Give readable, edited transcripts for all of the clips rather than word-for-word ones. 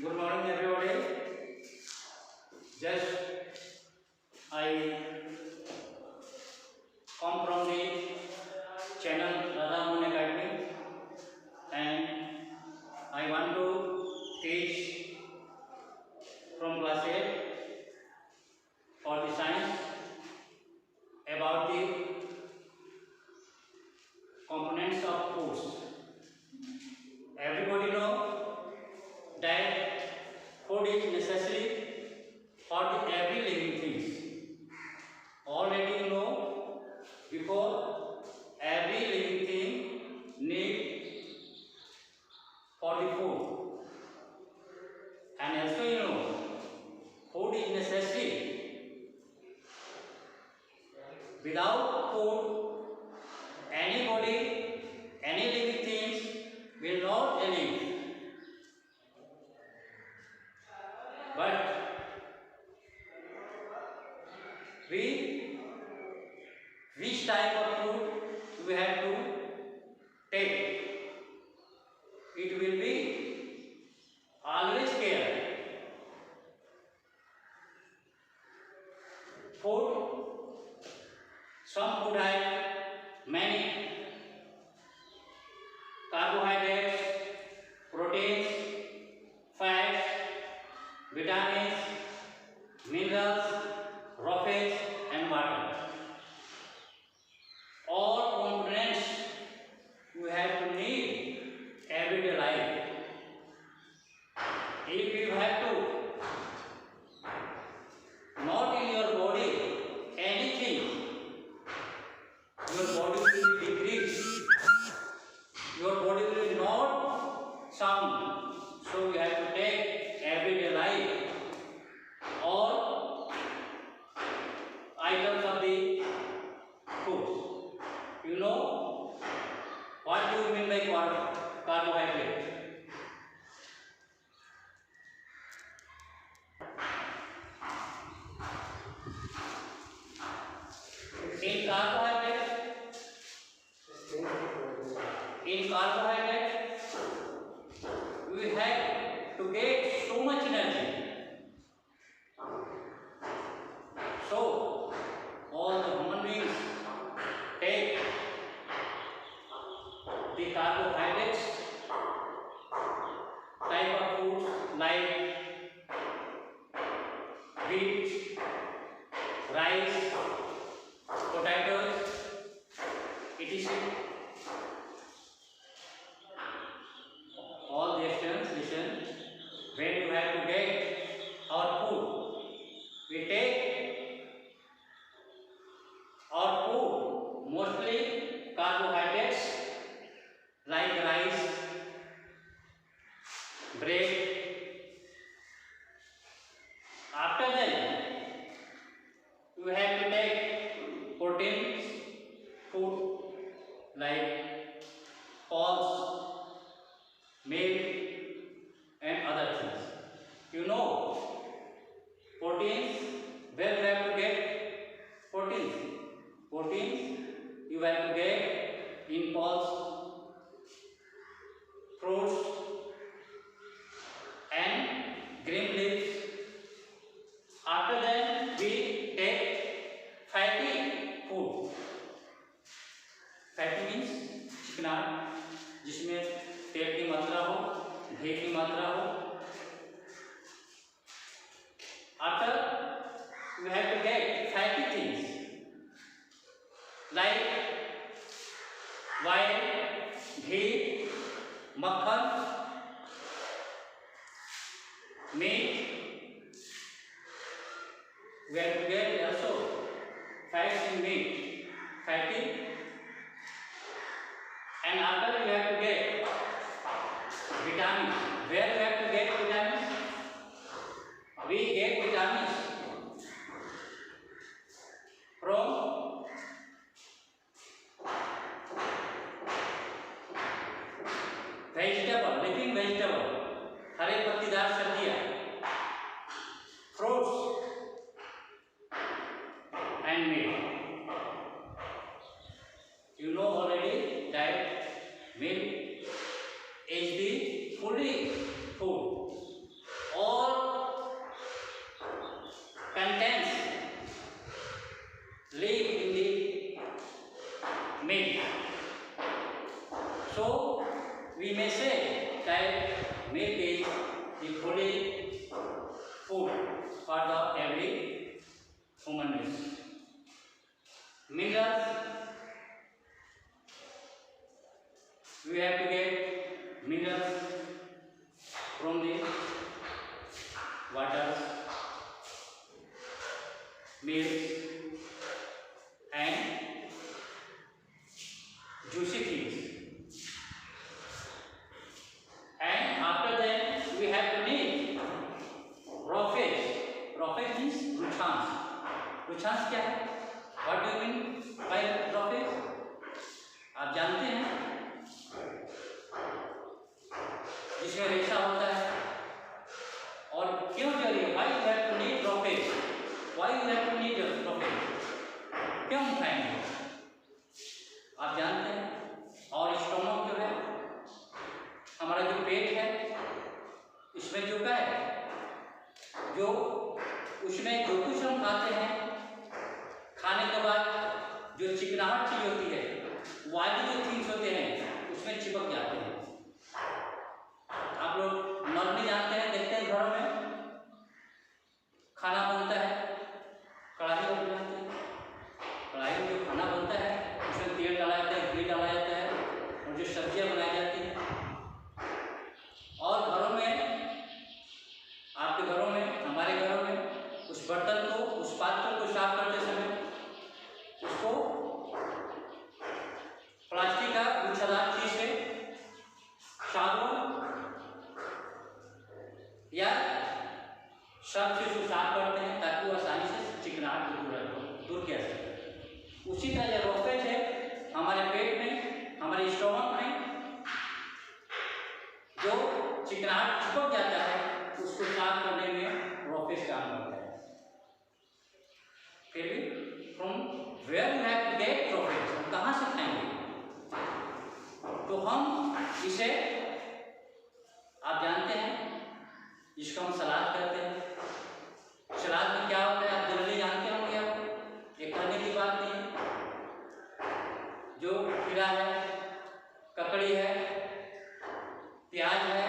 Good morning, everybody. Just I come from the channel Radha Moon Academy, and I want to teach from class 8 for the science about the components of foods. Everybody know that food is necessary for the every living things. Already you know, before every living thing need for the food, and also you know food is necessary. Without food, anybody, any living things will not live. But which type of food we have to take? It will be always care. Food, some food have many carbohydrates, proteins, fats, vitamins, minerals, roughage and water. All components you have to need everyday life. If you have to not in your body anything, your body will decrease. Your body will not sound. So you have to take everyday life all items of the food. You know what do you mean by carbohydrate? In carbohydrate, we have to get so much energy. So all the human beings take the carbohydrates type of foods like wheat, rice, potatoes, etc. All the externals, listen, when you have to get our food, we take our food mostly carbohydrates like rice, bread. After that, you have to take proteins food like oats, milk and other things. You know proteins, where you have to get proteins? Proteins you have to get in pulse, fruits and green leaves. After that we take fatty food. Fatty means चिकनाई, जिसमें तेल की मात्रा हो, घी की मात्रा हो. After we have to get fatty things like oil, ghee, makhan, meat. We have to get also fats in meat, fatty. And after we have to get vitamins. Where we have to get vitamins? We get vitamins from vegetable, living vegetable, हरे पत्तीदार सब्जियां, fruits and meat. You know already that milk is the fully food. milk is the fully food for the every human being. Minerals, we have to get minerals from the water, milk and juicy things. And after that we have to need raw fish. Raw fish means ruchans. Ruchans क्या है? What do you mean by raw fish? आप जानते हैं जिसमें रेशा होता है। और क्यों जरूरी है? Why you have to need raw fish? Why you have to need raw fish? क्यों खाएंगे? आप जानते हैं। और स्टोमक जो है, हमारा जो पेट है, इसमें जो क्या है, जो उसमें जो कुछ हम खाते हैं, खाने के बाद जो चिकनाहट चीज होती है, वाली जो थिंग्स होते हैं, उसमें चिपक जाते हैं। आप लोग नॉर्मली जानते हैं, देखते हैं घरों में खाना बनता है, कढ़ाई में बनाते हैं। कढ़ाई में जो खाना बनता है उसमें तेल डाला जाता है, घी डाला जाता है और जो सब्जियां बनाई जाती हैं। और घरों में, आपके घरों में, हमारे घरों में उस बर्तन को, उस पात्र को साफ करते समय उसको प्लास्टिक का गुच्छादार चीज से, साबुन या सर्फ से उसको साफ करते हैं ताकि वो आसानी से चिकनाहट को दूर किया जाए। उसी तरह रॉ फिश है, हमारे पेट में, हमारे स्टोमक में जो चिकनाहट चिपक जाता है, उसको साफ करने में रॉ फिश काम करता है। फिर भी from where you have to get raw fish, हम कहाँ से खाएंगे? तो हम इसे, आप जानते हैं, जिसको हम सलाद करते हैं। सलाद में क्या होता है आप जल्दी जानते होंगे। आप ये करने की बात नहीं है। जो खीरा है, ककड़ी है, प्याज है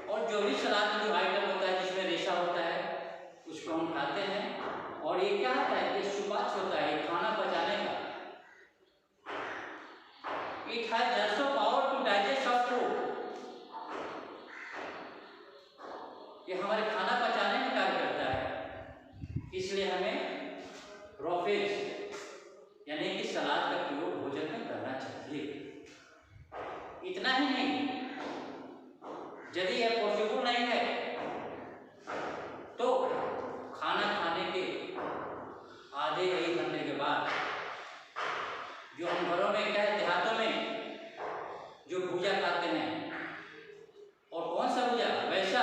और जो भी सलाद में जो आइटम होता है जिसमें रेशा होता है, उसको हम खाते हैं। और ये क्या होता है? ये सुपाच्य होता है, खाना पचाने का। It has also power to digest our food. ये हमारे खाना पचाने में कार्य करता है। इसलिए हमें रॉ फिश यानी कि सलाद का प्रयोग भोजन में करना चाहिए। इतना ही नहीं, यदि यह पॉसिबल नहीं है तो खाना खाने के आधे एक घंटे के बाद जो हम घरों में, क्या है, देहातों में जो भुजा खाते हैं, और कौन सा भुजा? वैसा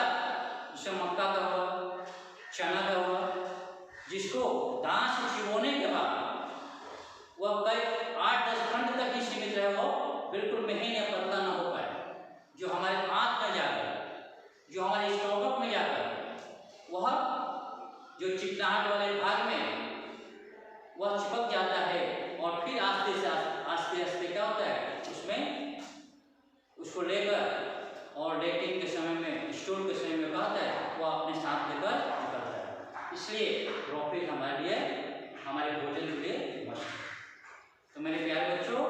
जिसमें मक्का का हुआ, चना का हुआ, जिसको दांत से चिबोने के बाद वह कई 8-10 खंड तक ही सीमित रहे, वो बिल्कुल महीन या पतला ना हो पाए, जो हमारे आंत में जाकर, जो हमारे स्टोमक में जाकर वह जो चिकनाहट वाले भाग में वह चिपक जाता है। और फिर आस्ते आस्ते क्या होता है, उसमें उसको लेकर और लेटिंग के समय में, स्टोर के समय में क्या होता है, वो अपने साथ लेकर निकलता है। इसलिए रॉ फिश हमारे लिए, हमारे भोजन के लिए मस्त है। तो मेरे प्यारे बच्चों,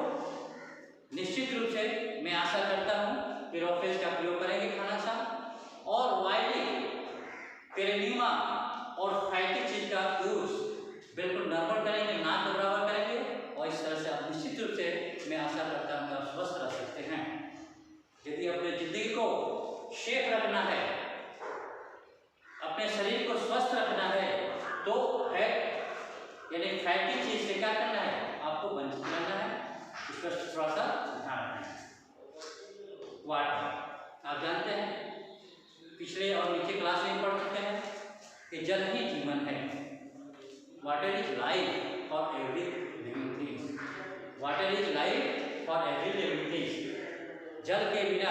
निश्चित रूप से मैं आशा करता हूँ कि रॉ फिश का प्रयोग करेंगे खाना सा, और वाइडली पेरेनिमा और फैटी चीज का यूज बिल्कुल नॉर्मल करेंगे, ना तो बराबर करेंगे। और इस तरह से आप निश्चित रूप से मैं आशा करता हूँ कि आप स्वस्थ रह सकते हैं। यदि अपने जिंदगी को शेप रखना है, अपने शरीर को स्वस्थ रखना है, तो फैट यानी फैटी चीज से क्या करना है, आपको वंचित करना है। इस पर थोड़ा सा ध्यान रखना है। वाटर, आप जानते हैं, पिछले और नीचे क्लास में पढ़ चुके हैं कि जल ही जीवन है। Water is life for every living things. Water is life for every living things. जल के बिना,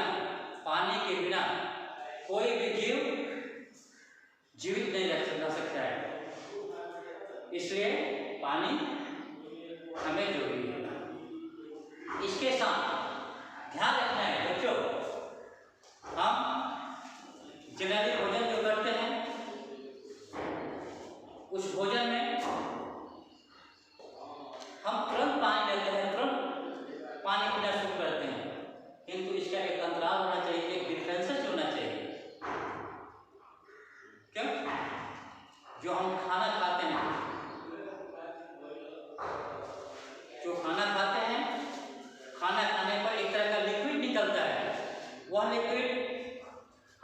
पानी के बिना कोई भी जीव जीवित नहीं रह सकता है। इसलिए पानी हमें जरूरी है। इसके साथ ध्यान रखना है बच्चों, हम जनरली भोजन जो करते हैं उस भोजन में हम तुरंत पानी लेते हैं, तुरंत पानी पीना शुरू करते हैं, किंतु इसका एक अंतराल होना चाहिए, एक डिफरेंसेस होना चाहिए। क्यों? जो हम खाना खाते हैं, खाना खाने पर एक तरह का लिक्विड निकलता है, वह लिक्विड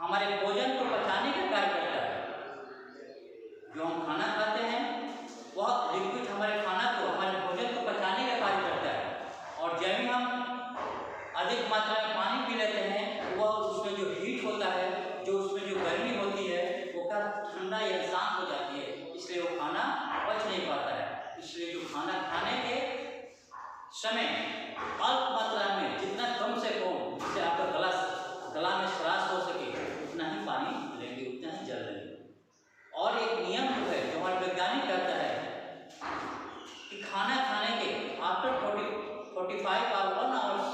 हमारे भोजन को पचाने का कार्य करता है। जो हम खाना खाते हैं वह लिक्विड हमारे खाना को, हमारे भोजन को पचाने का कार्य करता है, और जब भी हम अधिक मात्रा में पानी पी लेते हैं वह उसमें जो हीट होता है, जो उसमें जो गर्मी होती है वो क्या ठंडा या शांत हो जाती है, इसलिए वो खाना पच नहीं पाता है। इसलिए जो खाना खाने के समय अल्प मात्रा में, जितना कम से कम, जिससे आपका गला में श्वास हो सके, उतना ही पानी लेंगे, उतना ही जल लेंगे। और एक नियम जो है, जो हमारे वैज्ञानिक कहता है कि खाना खाने के आफ्टर 45 और 1 आवर्स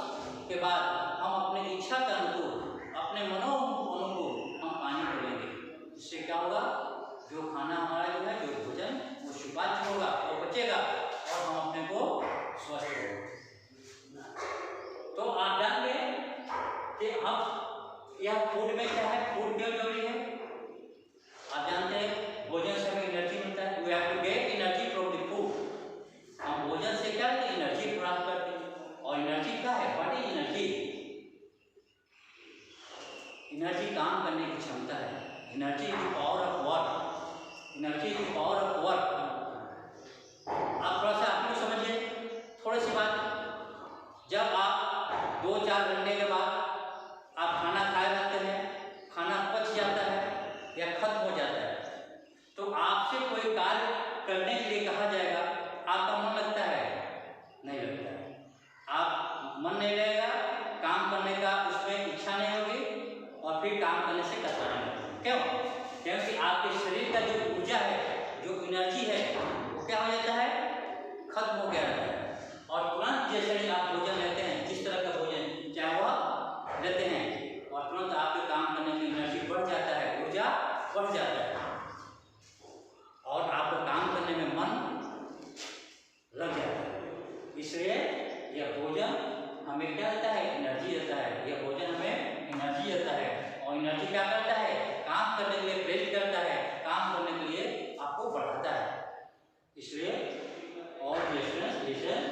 के बाद हम अपने इच्छा के अनुकूल, अपने अनुकूल हम पानी को लेंगे। इससे क्या होगा, जो खाना हमारा जो है, जो भोजन, वो सुपाच्य होगा, वो बचेगा और हम अपने को स्वस्थ होगा। तो आप जान गए कि अब यह फूड में क्या है, फूड क्यों जरूरी है। आप जानते हैं भोजन से हमें एनर्जी मिलता है, we have to get energy from the food. हम भोजन से क्या करते हैं, एनर्जी प्राप्त करते हैं। और एनर्जी क्या है, व्हाट इज एनर्जी? एनर्जी काम करने की क्षमता है। Energy is the power of work. Energy is the power of work. आप थोड़ा सा आपको समझिए, थोड़ी सी बात। जब आप 2-4 घंटे के बाद आप खाना खाए रहते हैं, खाना पच जाता है या खत्म हो जाता है, तो आपसे कोई कार्य करने के लिए कहा जाएगा, आपका मन लगता है? नहीं लगता है। आप मन नहीं लगेगा, काम करने का उसमें इच्छा नहीं होगी और फिर काम करने से कतराना नहीं होगा। क्यों? क्योंकि आपके शरीर का जो ऊर्जा है, जो एनर्जी है, वो क्या हो जाता है, खत्म हो गया रहता है। और तुरंत जैसे ही आप भोजन लेते हैं, जिस तरह का भोजन चाहे वह लेते हैं, और तुरंत आपके काम करने की एनर्जी बढ़ जाता है, ऊर्जा बढ़ जाता है, और आपको काम करने में मन लग जाता है। इसलिए यह भोजन हमें क्या देता है, एनर्जी देता है। यह भोजन हमें एनर्जी देता है, और एनर्जी क्या करता है, काम करने के लिए प्रेरित करता है, काम करने के लिए आपको बढ़ाता है। इसलिए all listeners listen,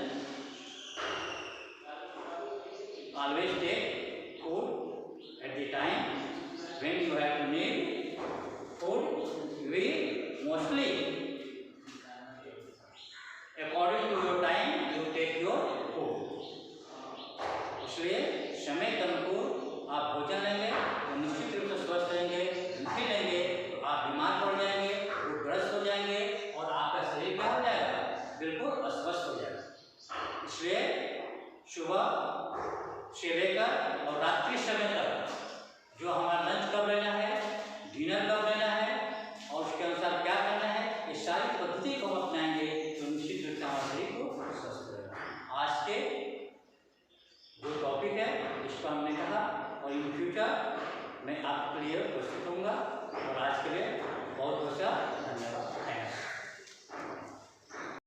always take food at the time when you have to need food. We mostly according to your time you take your food. इसलिए समय के अनुकूल आप भोजन लेंगे तो निश्चित रूप से स्वस्थ रहेंगे। नहीं लेंगे तो आप बीमार पड़ जाएंगे, रोगग्रस्त हो जाएंगे, और आपका शरीर क्या हो जाएगा, बिल्कुल अस्वस्थ हो जाएगा। इसलिए सुबह से लेकर और रात्रि समय तक जो हमारा लंच कब लेना है, डिनर कब लेना है, और उसके अनुसार क्या करना है, इस सारी पद्धति को हम अपनाएंगे तो निश्चित रूप से हमारे शरीर को स्वस्थ रहेगा। आज के जो टॉपिक है इसको हमने कहा, और इन फ्यूचर मैं आपके लिए प्रस्तुत होंगे।